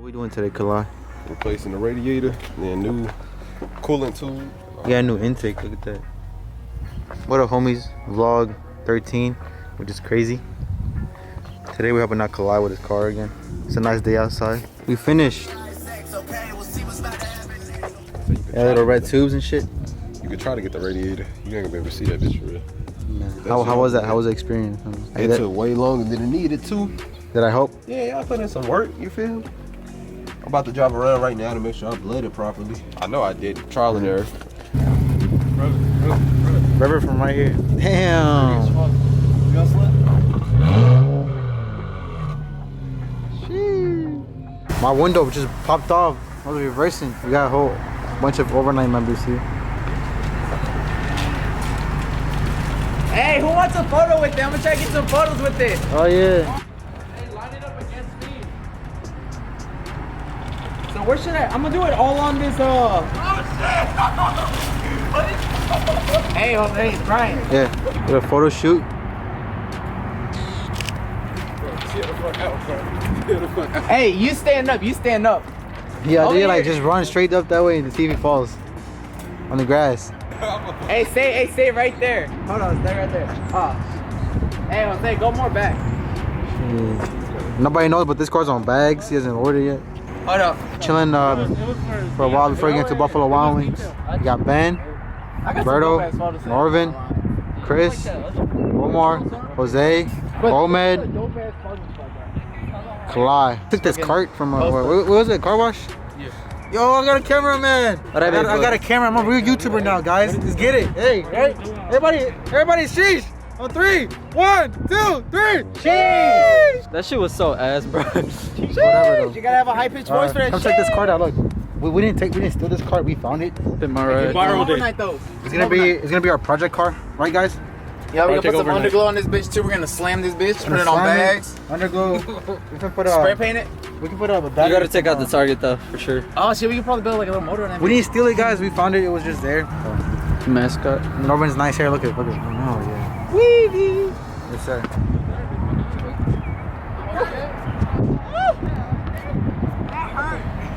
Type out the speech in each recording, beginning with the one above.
we doing today, Kalai? Replacing the radiator, then new coolant tube. We got a new intake, look at that. What up, homies? Vlog 13, which is crazy. Today we're helping out Kalai with his car again. It's a nice day outside. We finished. Yeah, little red tubes and shit. You could try to get the radiator. You ain't gonna be able to see that bitch for real. How was that? How was the experience? It took way longer than it needed to. Did I help? Yeah, I put in some work, you feel me? I'm about to drive around right now to make sure I bled it properly. I know I did. Trial and error. River from right here. Damn. You got slip? My window just popped off. I was reversing. We got a whole bunch of overnight members here. Hey, who wants a photo with it? I'm gonna try to get some photos with it. Oh yeah. Hey, line it up against me. So where should I? I'm gonna do it all on this. Oh shit! Hey, hey, it's Brian. Yeah. With a photo shoot. Hey, you stand up. You stand up. Yeah, I did like just run straight up that way and the TV falls on the grass. Hey, stay right there. Hold on, stay right there. Hey, Jose, go more back. Nobody knows, but this car's on bags. He hasn't ordered yet. Hold up. Chilling for a while before we get to Buffalo Wild Wings. We got Ben, Roberto, Norvin, Chris, Omar, Jose, Ahmed, Kalai. Took this cart from what was it? Car wash? Yeah. Yo, I got a cameraman. I got a camera. I'm a real YouTuber now, guys. Let's get it. Hey, right? Everybody, sheesh. On 3, 1, 2, 3. Sheesh. That shit was so ass, bro. Whatever, You gotta have a high pitched voice for that. Come check this cart out. Look, we didn't steal this cart. We found it. Been my ride. Borrowed it. Though. It's gonna be our project car, right, guys? Yeah, we're gonna put some underglow on this bitch too. We're gonna slam this bitch, put it on bags. Underglow. We can put spray paint it. We can put up a battery. You gotta take out the target though, for sure. Oh shit, we can probably build like a little motor on that. We didn't steal it, guys. We found it. It was just there. Mascot. Norman's nice hair. Look at. Oh yeah. Weavy. Yes, sir.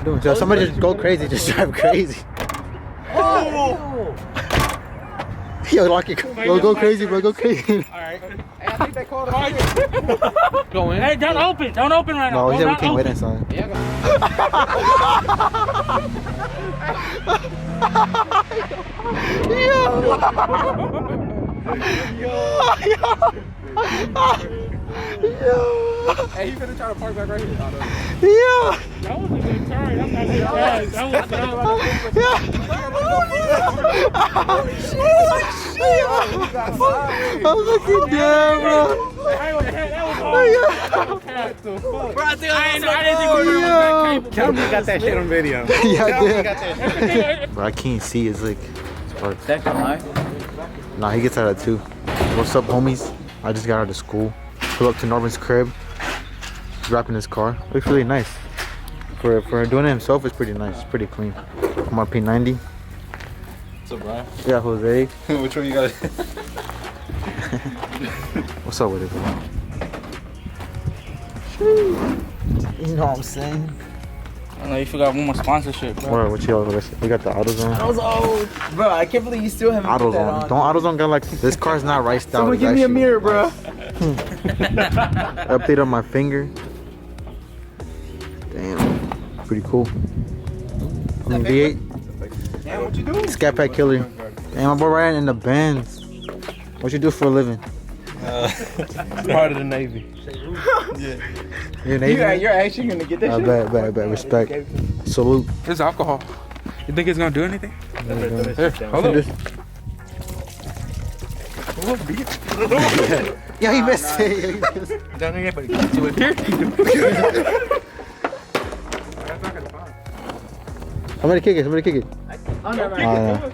Doing so somebody just go crazy, just drive crazy. Oh. Yo, lock it. Go crazy, bro. Go crazy. Alright. Hey, I think they called it. Go in. Hey, don't open right now. No, he said we can't wait inside. Yeah, Hey, you finna try to park back right here. Yeah. That was a good turn. That's not good. That I'm looking down, bro. Bro, I didn't think we were on that cable. got that shit on video. Yeah, I did. Bro, I can't see. It's like it's hard. That can lie. Nah, he gets out at 2. What's up, homies? I just got out of school. Pull up to Norman's crib. He's wrapping his car. Looks really nice. For doing it himself, it's pretty nice. It's pretty clean. I'm on P90. What's up, Brian? Yeah, Jose. Which one you got? What's up with it, bro? You know what I'm saying? I know you forgot one more sponsorship, bro. What you we got the AutoZone. Oh, bro, I can't believe you still haven't put that AutoZone. on. Don't AutoZone got like this car's not riced out. Someone give me a mirror, bro. Update on my finger. Damn, pretty cool. I mean V8. Damn, what you doing? Scat Pack Killer. Damn, my boy riding in the Benz. What you do for a living? Part of the Navy. Yeah. You're Navy? You're actually gonna get that shit? Bet. Respect. Salute. It's alcohol. You think it's gonna do anything? Here, hold on. Yeah, he missed it. Don't get but get to it here. Somebody kick it. Oh, no,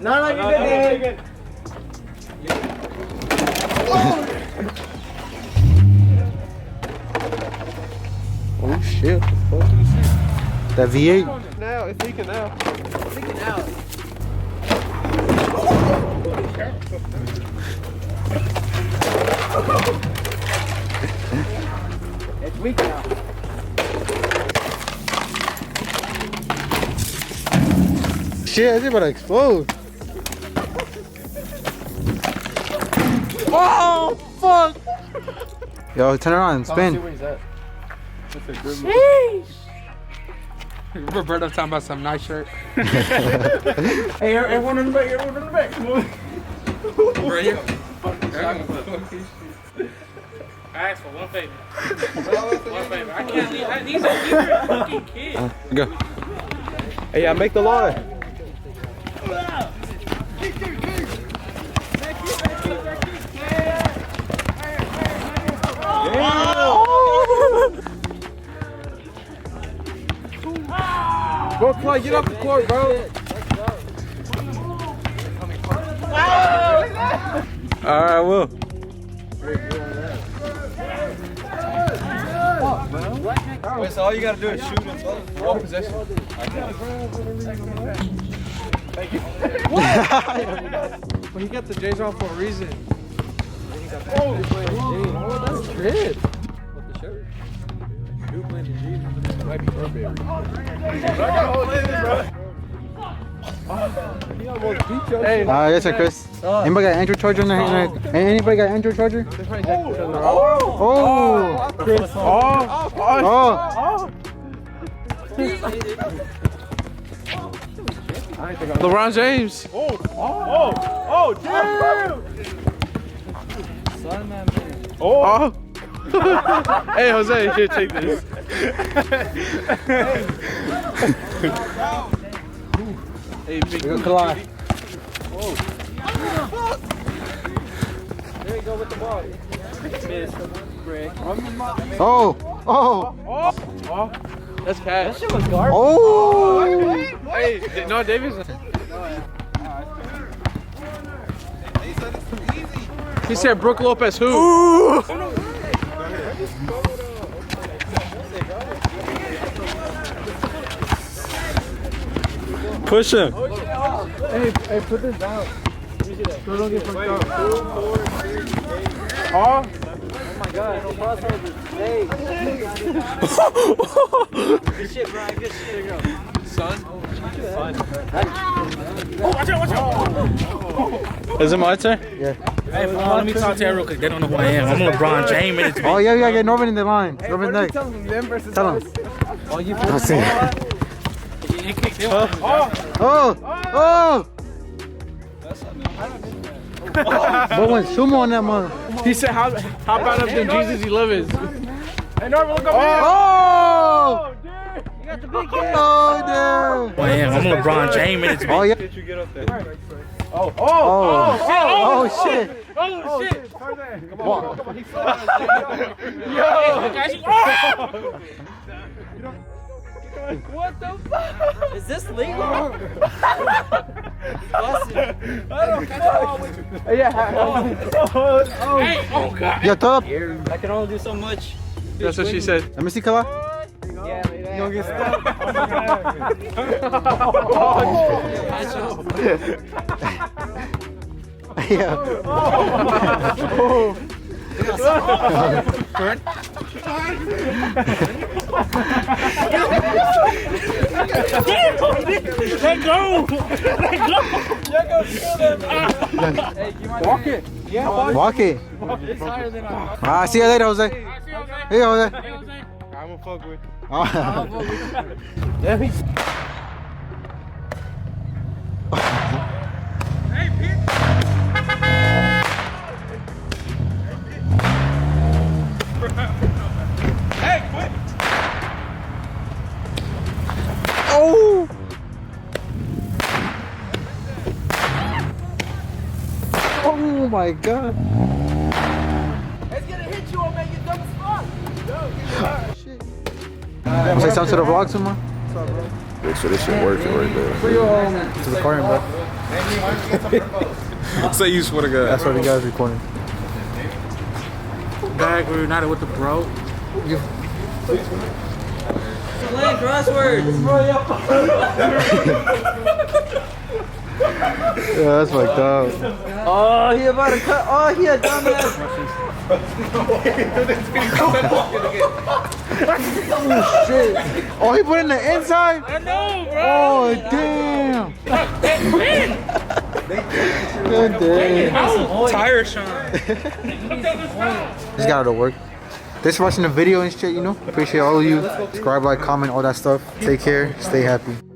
no, you're good. Oh shit, what the fuck? That V8? Now, it's leaking now. It's leaking out. It's weak now. shit, it's about to explode. Oh, fuck. Yo, turn around and spin. Roberto talking about some nice shirt. Hey, everyone in the back, everyone in the back. Come on. Right here. I asked for one favor. One favor. I can't leave. These are fucking kids. Go. Hey, yeah, make the line. Go, Clay, get off the court, bro. Alright, Will. Wait, so all you gotta do is shoot and one possession. Thank you. Well, he got the J's off for a reason. Oh, that's good. What the shirt? Dude playing the G's. Might be Burberry. Hey, Yes, sir, Chris. Anybody got Android charger in there? Anybody got Android charger? Oh! Chris. Oh! LeBron James. Oh. Hey, Jose, here, take this. Hey, big collide. there you go with the ball. Oh! That's cash. That shit was garbage. Oh! Hey, no, Davis. He said Brooke Lopez who? Push him. Hey, put this down. So don't get fucked up. Oh my god, no crossovers. Hey. Good shit, Brian. Good shit. There you go. Son. Watch out. Is it my turn? Hey, let me talk to you real quick. They don't know who I am. I'm LeBron James. Oh, yeah, we gotta get Norman in the line. Norman next. Tell him. Oh, you I'll see. He kicked him. Oh! What went sumo on that mother? He said, how about up them Jesus 11s? Hey, Norman, look over Oh! You got the big head. Oh, dude! I am. I'm LeBron James. Oh, yeah. Did you get up there? Oh, shit. Oh, shit. Come on. What the fuck? Is this legal? Hey, oh, God. Yeah, top. I can only do so much. That's what she said. Let me see, Kala. Yeah, you don't get stuck. Yeah. Let go. Walk it. Walk it. Ah, see you later, Jose. Hey, Jose. I'm gonna fuck with. Oh! Oh my god. It's gonna hit you or make you dumb as fuck. Say something to the vlog some more? Make sure this shit working right there. It's recording, bro. Say you swear to God. That's what you guys recording. Back, we're united with the bro. Playing crosswords. Yeah, that's fucked up. Oh, he about to cut. Oh, he a dumbass. Oh shit! Oh, he put it in the inside. I know, bro. Oh damn! Good day. Tire shine. Just got out of work. Thanks for watching the video and shit, you know. Appreciate all of you. Subscribe, like, comment, all that stuff. Take care. Stay happy.